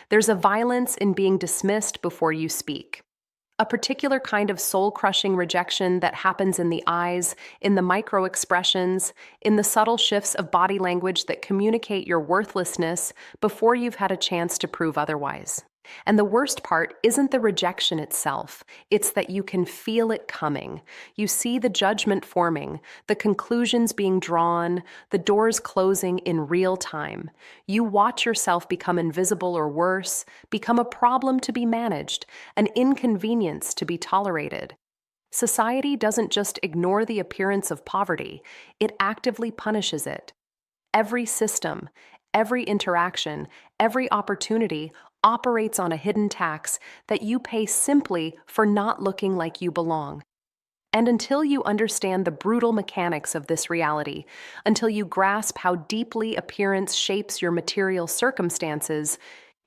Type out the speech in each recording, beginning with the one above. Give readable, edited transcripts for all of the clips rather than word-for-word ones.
There's a violence in being dismissed before you speak. A particular kind of soul-crushing rejection that happens in the eyes, in the micro-expressions, in the subtle shifts of body language that communicate your worthlessness before you've had a chance to prove otherwise. And the worst part isn't the rejection itself, it's that you can feel it coming. You see the judgment forming, the conclusions being drawn, the doors closing in real time. You watch yourself become invisible or worse, become a problem to be managed, an inconvenience to be tolerated. Society doesn't just ignore the appearance of poverty, it actively punishes it. Every system, every interaction, every opportunity operates on a hidden tax that you pay simply for not looking like you belong. And until you understand the brutal mechanics of this reality, until you grasp how deeply appearance shapes your material circumstances,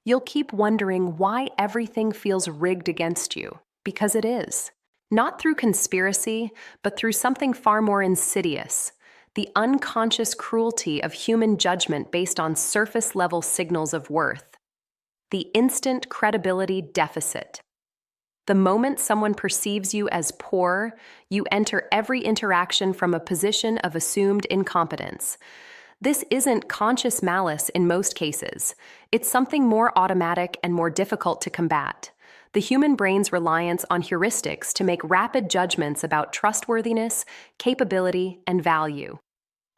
you'll keep wondering why everything feels rigged against you, because it is. Not through conspiracy, but through something far more insidious, the unconscious cruelty of human judgment based on surface-level signals of worth. The instant credibility deficit. The moment someone perceives you as poor, you enter every interaction from a position of assumed incompetence. This isn't conscious malice in most cases. It's something more automatic and more difficult to combat. The human brain's reliance on heuristics to make rapid judgments about trustworthiness, capability, and value.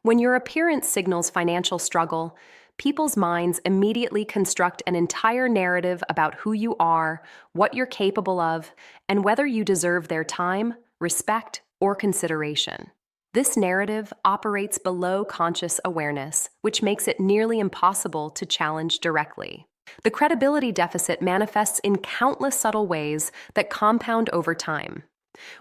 When your appearance signals financial struggle, people's minds immediately construct an entire narrative about who you are, what you're capable of, and whether you deserve their time, respect, or consideration. This narrative operates below conscious awareness, which makes it nearly impossible to challenge directly. The credibility deficit manifests in countless subtle ways that compound over time.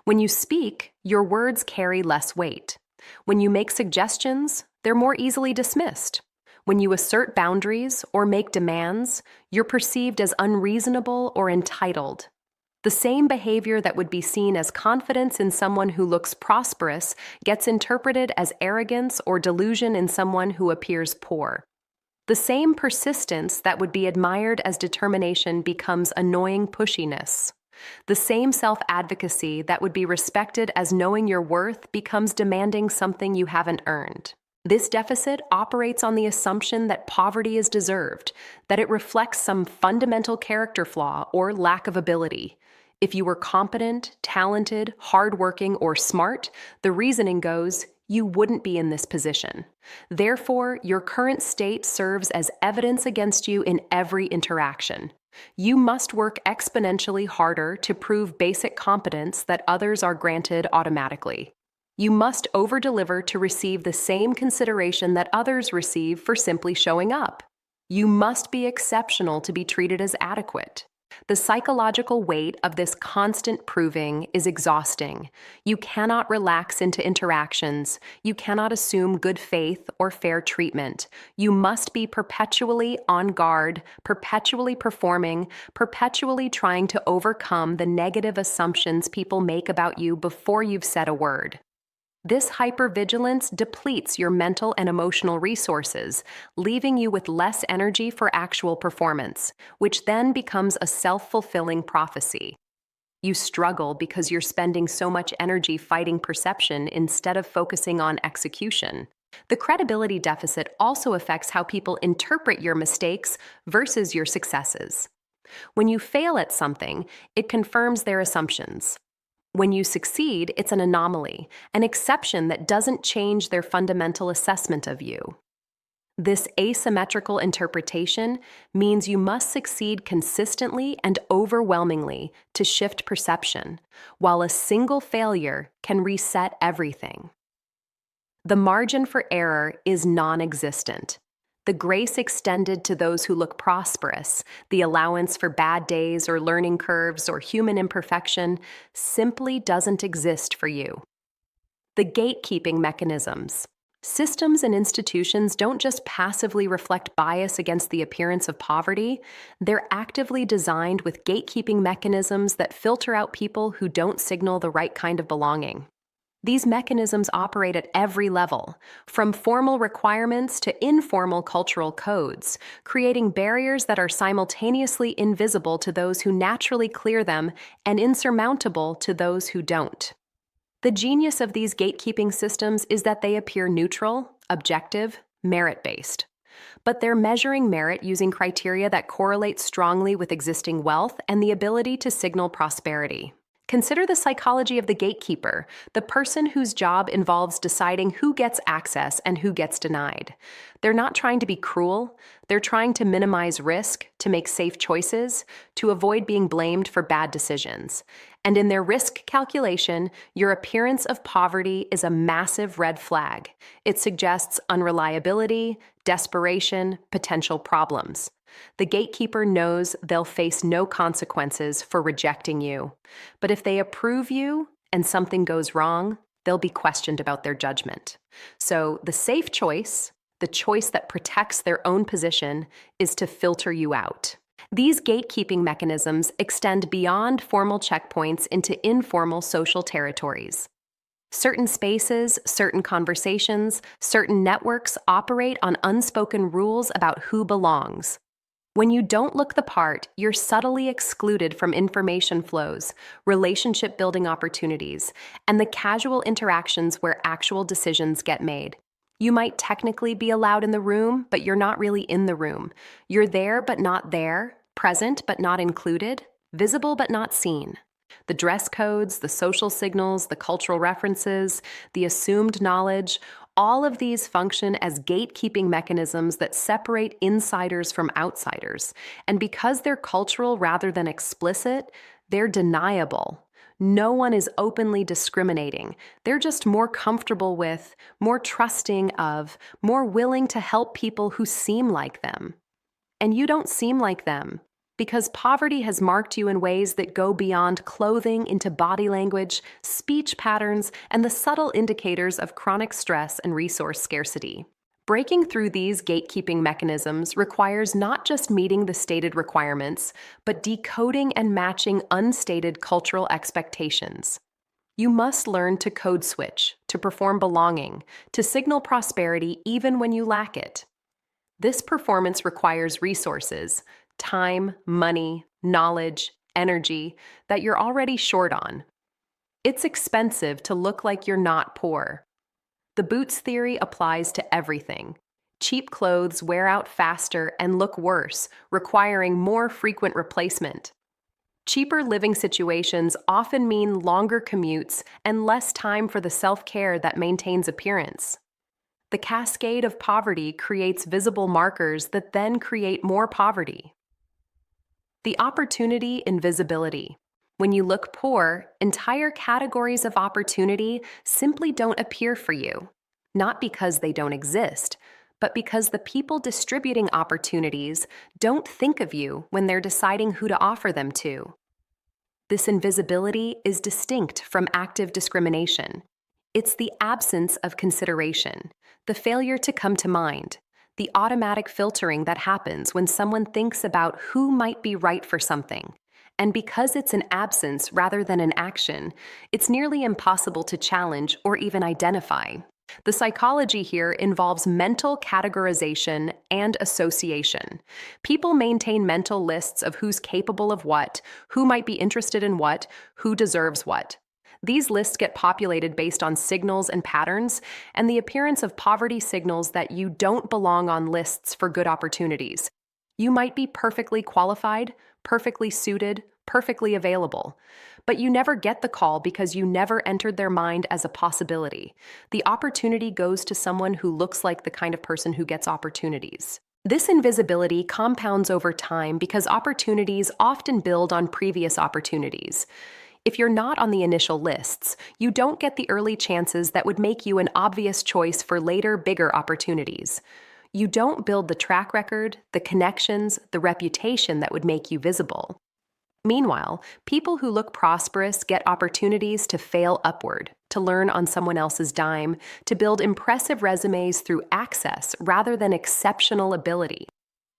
When you speak, your words carry less weight. When you make suggestions, they're more easily dismissed. When you assert boundaries or make demands, you're perceived as unreasonable or entitled. The same behavior that would be seen as confidence in someone who looks prosperous gets interpreted as arrogance or delusion in someone who appears poor. The same persistence that would be admired as determination becomes annoying pushiness. The same self-advocacy that would be respected as knowing your worth becomes demanding something you haven't earned. This deficit operates on the assumption that poverty is deserved, that it reflects some fundamental character flaw or lack of ability. If you were competent, talented, hardworking, or smart, the reasoning goes, you wouldn't be in this position. Therefore, your current state serves as evidence against you in every interaction. You must work exponentially harder to prove basic competence that others are granted automatically. You must over-deliver to receive the same consideration that others receive for simply showing up. You must be exceptional to be treated as adequate. The psychological weight of this constant proving is exhausting. You cannot relax into interactions. You cannot assume good faith or fair treatment. You must be perpetually on guard, perpetually performing, perpetually trying to overcome the negative assumptions people make about you before you've said a word. This hypervigilance depletes your mental and emotional resources, leaving you with less energy for actual performance, which then becomes a self-fulfilling prophecy. You struggle because you're spending so much energy fighting perception instead of focusing on execution. The credibility deficit also affects how people interpret your mistakes versus your successes. When you fail at something, it confirms their assumptions. When you succeed, it's an anomaly, an exception that doesn't change their fundamental assessment of you. This asymmetrical interpretation means you must succeed consistently and overwhelmingly to shift perception, while a single failure can reset everything. The margin for error is non-existent. The grace extended to those who look prosperous, the allowance for bad days or learning curves or human imperfection, simply doesn't exist for you. The gatekeeping mechanisms. Systems and institutions don't just passively reflect bias against the appearance of poverty, they're actively designed with gatekeeping mechanisms that filter out people who don't signal the right kind of belonging. These mechanisms operate at every level, from formal requirements to informal cultural codes, creating barriers that are simultaneously invisible to those who naturally clear them and insurmountable to those who don't. The genius of these gatekeeping systems is that they appear neutral, objective, merit-based. But they're measuring merit using criteria that correlate strongly with existing wealth and the ability to signal prosperity. Consider the psychology of the gatekeeper, the person whose job involves deciding who gets access and who gets denied. They're not trying to be cruel, they're trying to minimize risk, to make safe choices, to avoid being blamed for bad decisions. And in their risk calculation, your appearance of poverty is a massive red flag. It suggests unreliability, desperation, potential problems. The gatekeeper knows they'll face no consequences for rejecting you. But if they approve you and something goes wrong, they'll be questioned about their judgment. So the safe choice, the choice that protects their own position, is to filter you out. These gatekeeping mechanisms extend beyond formal checkpoints into informal social territories. Certain spaces, certain conversations, certain networks operate on unspoken rules about who belongs. When you don't look the part, you're subtly excluded from information flows, relationship-building opportunities, and the casual interactions where actual decisions get made. You might technically be allowed in the room, but you're not really in the room. You're there but not there, present but not included, visible but not seen. The dress codes, the social signals, the cultural references, the assumed knowledge, all of these function as gatekeeping mechanisms that separate insiders from outsiders. And because they're cultural rather than explicit, they're deniable. No one is openly discriminating. They're just more comfortable with, more trusting of, more willing to help people who seem like them. And you don't seem like them, because poverty has marked you in ways that go beyond clothing into body language, speech patterns, and the subtle indicators of chronic stress and resource scarcity. Breaking through these gatekeeping mechanisms requires not just meeting the stated requirements, but decoding and matching unstated cultural expectations. You must learn to code switch, to perform belonging, to signal prosperity even when you lack it. This performance requires resources, time, money, knowledge, energy that you're already short on. It's expensive to look like you're not poor. The boots theory applies to everything. Cheap clothes wear out faster and look worse, requiring more frequent replacement. Cheaper living situations often mean longer commutes and less time for the self-care that maintains appearance. The cascade of poverty creates visible markers that then create more poverty. The opportunity invisibility. When you look poor, entire categories of opportunity simply don't appear for you, not because they don't exist, but because the people distributing opportunities don't think of you when they're deciding who to offer them to. This invisibility is distinct from active discrimination. It's the absence of consideration, the failure to come to mind, the automatic filtering that happens when someone thinks about who might be right for something. And because it's an absence rather than an action, it's nearly impossible to challenge or even identify. The psychology here involves mental categorization and association. People maintain mental lists of who's capable of what, who might be interested in what, who deserves what. These lists get populated based on signals and patterns, and the appearance of poverty signals that you don't belong on lists for good opportunities. You might be perfectly qualified, perfectly suited, perfectly available, but you never get the call because you never entered their mind as a possibility. The opportunity goes to someone who looks like the kind of person who gets opportunities. This invisibility compounds over time because opportunities often build on previous opportunities. If you're not on the initial lists, you don't get the early chances that would make you an obvious choice for later, bigger opportunities. You don't build the track record, the connections, the reputation that would make you visible. Meanwhile, people who look prosperous get opportunities to fail upward, to learn on someone else's dime, to build impressive resumes through access rather than exceptional ability.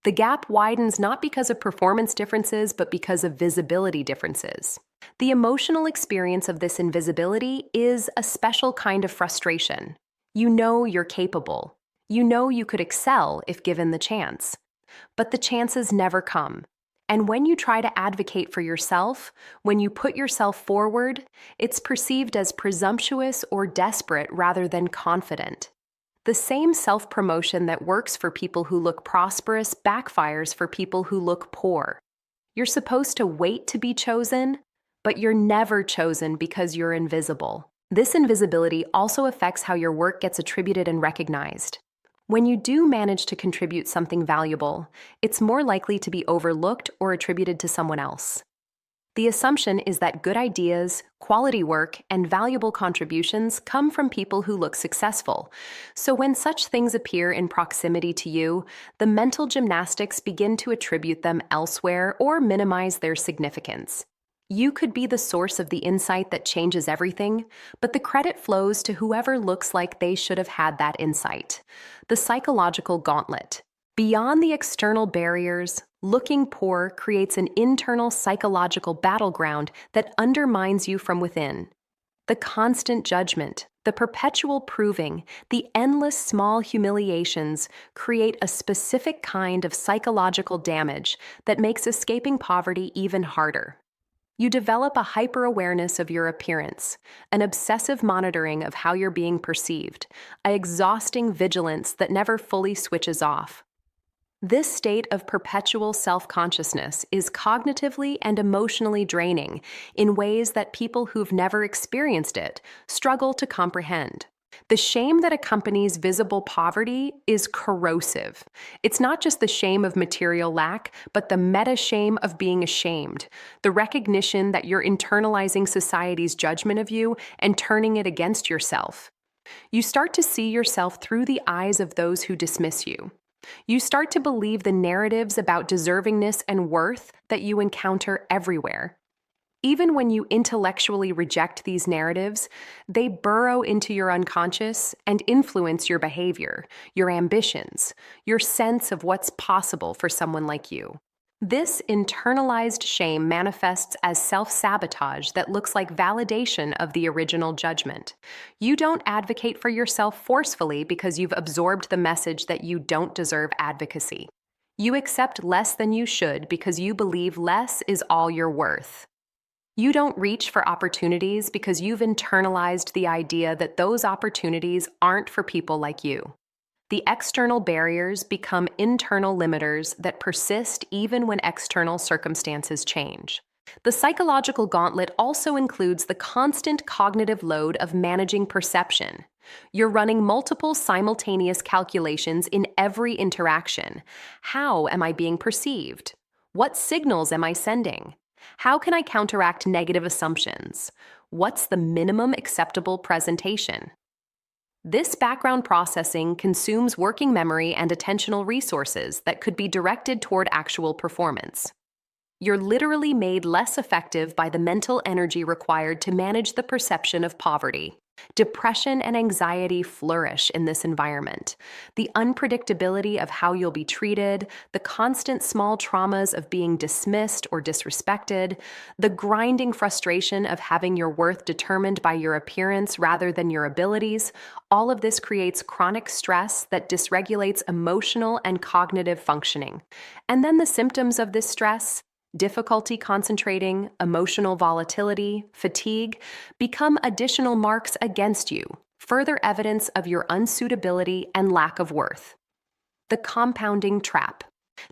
The gap widens not because of performance differences, but because of visibility differences. The emotional experience of this invisibility is a special kind of frustration. You know you're capable. You know you could excel if given the chance. But the chances never come. And when you try to advocate for yourself, when you put yourself forward, it's perceived as presumptuous or desperate rather than confident. The same self-promotion that works for people who look prosperous backfires for people who look poor. You're supposed to wait to be chosen, but you're never chosen because you're invisible. This invisibility also affects how your work gets attributed and recognized. When you do manage to contribute something valuable, it's more likely to be overlooked or attributed to someone else. The assumption is that good ideas, quality work, and valuable contributions come from people who look successful. So when such things appear in proximity to you, the mental gymnastics begin to attribute them elsewhere or minimize their significance. You could be the source of the insight that changes everything, but the credit flows to whoever looks like they should have had that insight. The psychological gauntlet. Beyond the external barriers, looking poor creates an internal psychological battleground that undermines you from within. The constant judgment, the perpetual proving, the endless small humiliations create a specific kind of psychological damage that makes escaping poverty even harder. You develop a hyper-awareness of your appearance, an obsessive monitoring of how you're being perceived, an exhausting vigilance that never fully switches off. This state of perpetual self-consciousness is cognitively and emotionally draining in ways that people who've never experienced it struggle to comprehend. The shame that accompanies visible poverty is corrosive. It's not just the shame of material lack, but the meta-shame of being ashamed, the recognition that you're internalizing society's judgment of you and turning it against yourself. You start to see yourself through the eyes of those who dismiss you. You start to believe the narratives about deservingness and worth that you encounter everywhere. Even when you intellectually reject these narratives, they burrow into your unconscious and influence your behavior, your ambitions, your sense of what's possible for someone like you. This internalized shame manifests as self-sabotage that looks like validation of the original judgment. You don't advocate for yourself forcefully because you've absorbed the message that you don't deserve advocacy. You accept less than you should because you believe less is all you're worth. You don't reach for opportunities because you've internalized the idea that those opportunities aren't for people like you. The external barriers become internal limiters that persist even when external circumstances change. The psychological gauntlet also includes the constant cognitive load of managing perception. You're running multiple simultaneous calculations in every interaction. How am I being perceived? What signals am I sending? How can I counteract negative assumptions? What's the minimum acceptable presentation? This background processing consumes working memory and attentional resources that could be directed toward actual performance. You're literally made less effective by the mental energy required to manage the perception of poverty. Depression and anxiety flourish in this environment. The unpredictability of how you'll be treated, the constant small traumas of being dismissed or disrespected, the grinding frustration of having your worth determined by your appearance rather than your abilities, all of this creates chronic stress that dysregulates emotional and cognitive functioning. And then the symptoms of this stress, difficulty concentrating, emotional volatility, fatigue, become additional marks against you, further evidence of your unsuitability and lack of worth. The compounding trap.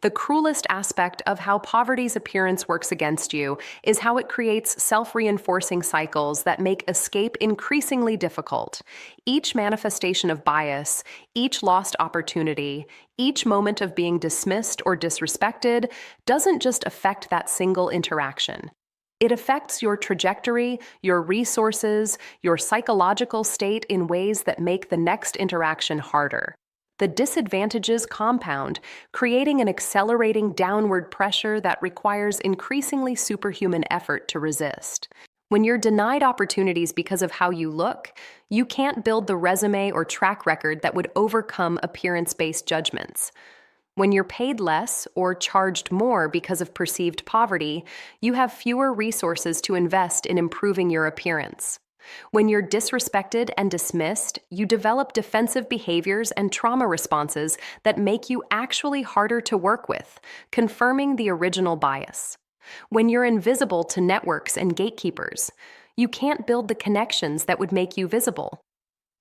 The cruelest aspect of how poverty's appearance works against you is how it creates self-reinforcing cycles that make escape increasingly difficult. Each manifestation of bias, each lost opportunity, each moment of being dismissed or disrespected doesn't just affect that single interaction. It affects your trajectory, your resources, your psychological state in ways that make the next interaction harder. The disadvantages compound, creating an accelerating downward pressure that requires increasingly superhuman effort to resist. When you're denied opportunities because of how you look, you can't build the resume or track record that would overcome appearance-based judgments. When you're paid less or charged more because of perceived poverty, you have fewer resources to invest in improving your appearance. When you're disrespected and dismissed, you develop defensive behaviors and trauma responses that make you actually harder to work with, confirming the original bias. When you're invisible to networks and gatekeepers, you can't build the connections that would make you visible.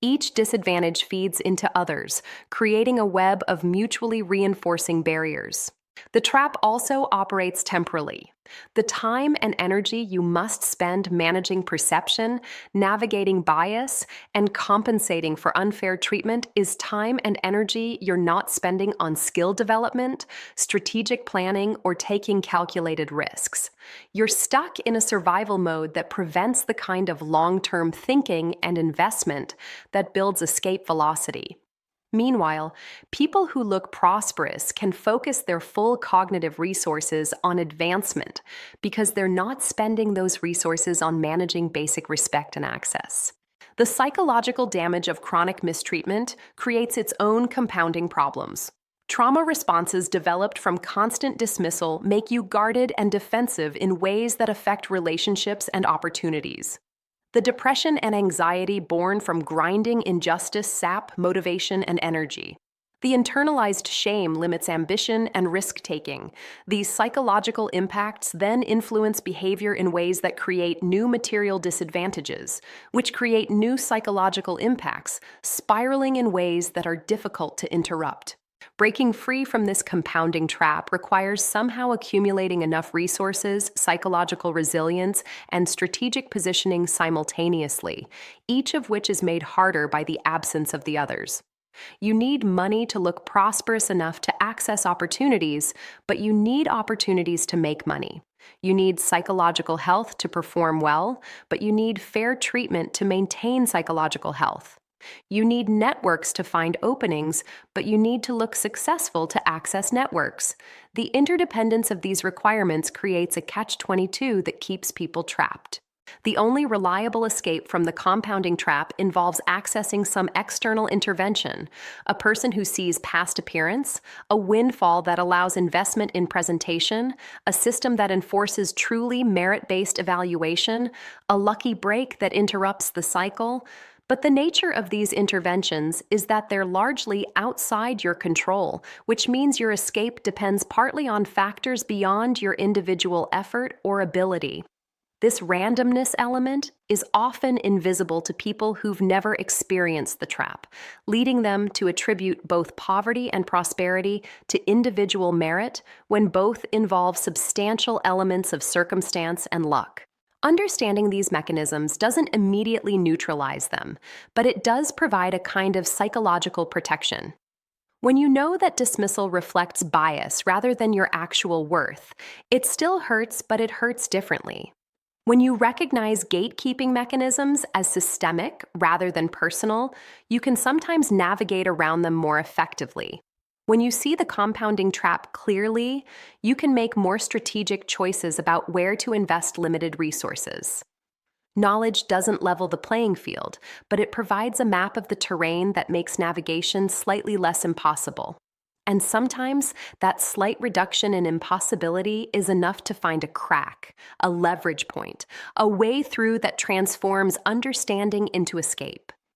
Each disadvantage feeds into others, creating a web of mutually reinforcing barriers. The trap also operates temporally. The time and energy you must spend managing perception, navigating bias, and compensating for unfair treatment is time and energy you're not spending on skill development, strategic planning, or taking calculated risks. You're stuck in a survival mode that prevents the kind of long-term thinking and investment that builds escape velocity. Meanwhile, people who look prosperous can focus their full cognitive resources on advancement because they're not spending those resources on managing basic respect and access. The psychological damage of chronic mistreatment creates its own compounding problems. Trauma responses developed from constant dismissal make you guarded and defensive in ways that affect relationships and opportunities. The depression and anxiety born from grinding injustice sap motivation and energy. The internalized shame limits ambition and risk-taking. These psychological impacts then influence behavior in ways that create new material disadvantages, which create new psychological impacts, spiraling in ways that are difficult to interrupt. Breaking free from this compounding trap requires somehow accumulating enough resources, psychological resilience, and strategic positioning simultaneously, each of which is made harder by the absence of the others. You need money to look prosperous enough to access opportunities, but you need opportunities to make money. You need psychological health to perform well, but you need fair treatment to maintain psychological health. You need networks to find openings, but you need to look successful to access networks. The interdependence of these requirements creates a catch-22 that keeps people trapped. The only reliable escape from the compounding trap involves accessing some external intervention, a person who sees past appearance, a windfall that allows investment in presentation, a system that enforces truly merit-based evaluation, a lucky break that interrupts the cycle. But the nature of these interventions is that they're largely outside your control, which means your escape depends partly on factors beyond your individual effort or ability. This randomness element is often invisible to people who've never experienced the trap, leading them to attribute both poverty and prosperity to individual merit when both involve substantial elements of circumstance and luck. Understanding these mechanisms doesn't immediately neutralize them, but it does provide a kind of psychological protection. When you know that dismissal reflects bias rather than your actual worth, it still hurts, but it hurts differently. When you recognize gatekeeping mechanisms as systemic rather than personal, you can sometimes navigate around them more effectively. When you see the compounding trap clearly, you can make more strategic choices about where to invest limited resources. Knowledge doesn't level the playing field, but it provides a map of the terrain that makes navigation slightly less impossible. And sometimes that slight reduction in impossibility is enough to find a crack, a leverage point, a way through that transforms understanding into escape.